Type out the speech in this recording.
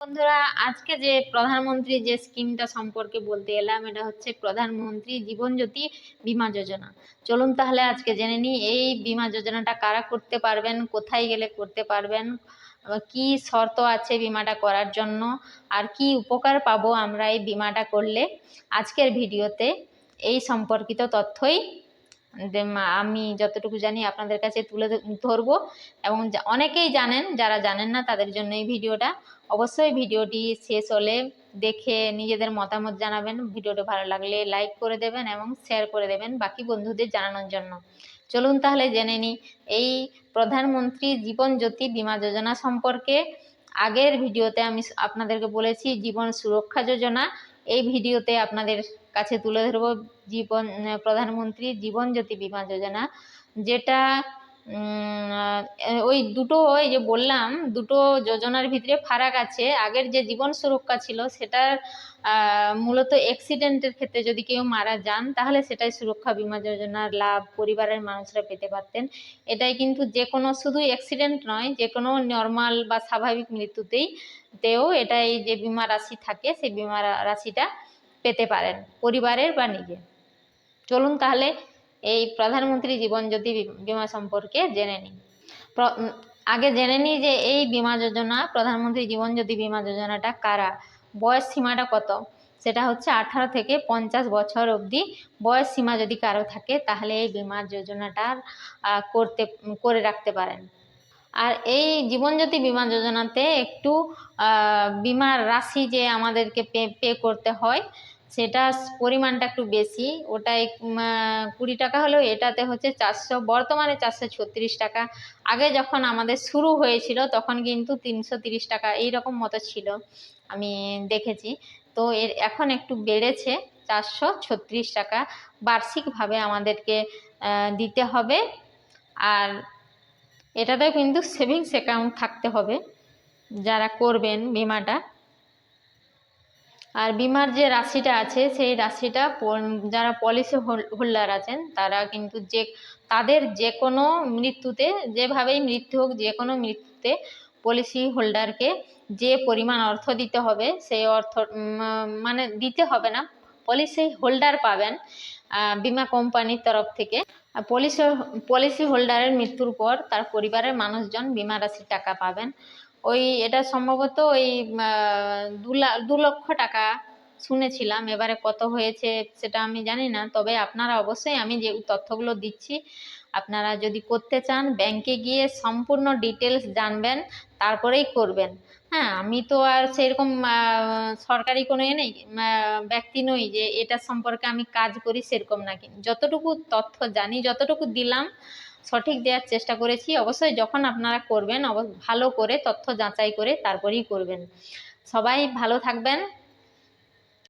বন্ধুরা, আজকে যে প্রধানমন্ত্রী যে স্কিমটা সম্পর্কে বলতে এলাম, এটা হচ্ছে প্রধানমন্ত্রী জীবন জ্যোতি বীমা যোজনা। চলুন তাহলে আজকে জেনে নিই এই বীমা যোজনাটা কারা করতে পারবেন, কোথায় গেলে করতে পারবেন, কি শর্ত আছে বিমাটা করার জন্য, আর কি উপকার পাবো আমরা এই বিমাটা করলে। আজকের ভিডিওতে এই সম্পর্কিত তথ্যই আমি যতটুকু জানি আপনাদের কাছে তুলে ধরবো, এবং অনেকেই জানেন, যারা জানেন না তাদের জন্য এই ভিডিওটা। অবশ্যই ভিডিওটি শেষ হলে দেখে নিজেদের মতামত জানাবেন। ভিডিওটা ভালো লাগলে লাইক করে দেবেন এবং শেয়ার করে দেবেন বাকি বন্ধুদের জানানোর জন্য। চলুন তাহলে জেনে নিই এই প্রধানমন্ত্রী জীবন জ্যোতি বীমা যোজনা সম্পর্কে। আগের ভিডিওতে আমি আপনাদেরকে বলেছি জীবন সুরক্ষা যোজনা, এই ভিডিওতে আপনাদের কাছে তুলে ধরবো প্রধানমন্ত্রী জীবন জ্যোতি বীমা যোজনা, যেটা ওই দুটো, ওই যে বললাম দুটো যোজনার ভিতরে ফারাক আছে। আগের যে জীবন সুরক্ষা ছিল সেটার মূলত অ্যাক্সিডেন্টের ক্ষেত্রে যদি কেউ মারা যান তাহলে সেটাই সুরক্ষা বীমা যোজনার লাভ পরিবারের মানুষরা পেতে পারতেন। এটাই কিন্তু যে কোনো, শুধু অ্যাক্সিডেন্ট নয়, যে কোনো নর্মাল বা স্বাভাবিক মৃত্যুতেও এটাই যে বীমা রাশি থাকে সেই বীমা রাশিটা পেতে পারেন পরিবারের বা নিজে। চলুন তাহলে এই প্রধানমন্ত্রী জীবন জ্যোতি বীমা সম্পর্কে জেনে নিই। আগে জেনে নিই যে এই বীমা যোজনা, প্রধানমন্ত্রী জীবন জ্যোতি বীমা যোজনাটা কারা, বয়স সীমাটা কত। সেটা হচ্ছে 18 থেকে 50 বছর অবধি বয়স সীমা যদি কারো থাকে তাহলে এই বীমা যোজনাটা করে রাখতে পারেন। আর এই জীবনজ্যোতি বীমা যোজনাতে একটু বীমার রাশি যে আমাদেরকে পে করতে হয় সেটা পরিমাণটা একটু বেশি। ওটাই 20 টাকা হলেও এটাতে হচ্ছে বর্তমানে 436 টাকা। আগে যখন আমাদের শুরু হয়েছিল তখন কিন্তু 330 টাকা এইরকম মতো ছিল, আমি দেখেছি। তো এখন একটু বেড়েছে, 436 টাকা বার্ষিকভাবে আমাদেরকে দিতে হবে। আর এটাতেও কিন্তু সেভিংস অ্যাকাউন্ট থাকতে হবে যারা করবেন বিমাটা। আর বিমার যে রাশিটা আছে সেই রাশিটা যারা পলিসি হোল্ডার আছেন তারা কিন্তু তাদের যে কোনো মৃত্যুতে, যেভাবেই মৃত্যু হোক, যে কোনো মৃত্যুতে পলিসি হোল্ডারকে যে পরিমাণ অর্থ দিতে হবে সেই অর্থ মানে দিতে হবে না, পলিসি হোল্ডার পাবেন বিমা কোম্পানির তরফ থেকে। পলিসি হোল্ডারের মৃত্যুর পর তার পরিবারের মানুষজন বিমা রাশির টাকা পাবেন। এটা সম্ভবত ওই 2 লক্ষ টাকা শুনেছিলাম, এবারে কত হয়েছে সেটা আমি জানি না। তবে আপনারা অবশ্যই, আমি যে তথ্যগুলো দিচ্ছি, আপনারা যদি করতে চান ব্যাংকে গিয়ে সম্পূর্ণ ডিটেলস জানবেন, তারপরেই করবেন। হ্যাঁ, আমি তো আর সেরকম সরকারি কোনো নেই, ব্যক্তি নই যে এটা সম্পর্কে আমি কাজ করি, সেরকম নাকি। যতটুকু তথ্য জানি, যতটুকু দিলাম, সঠিক দেওয়ার চেষ্টা করেছি। অবশ্যই যখন আপনারা করবেন ভালো করে তথ্য যাচাই করে তারপরেই করবেন। সবাই ভালো থাকবেন।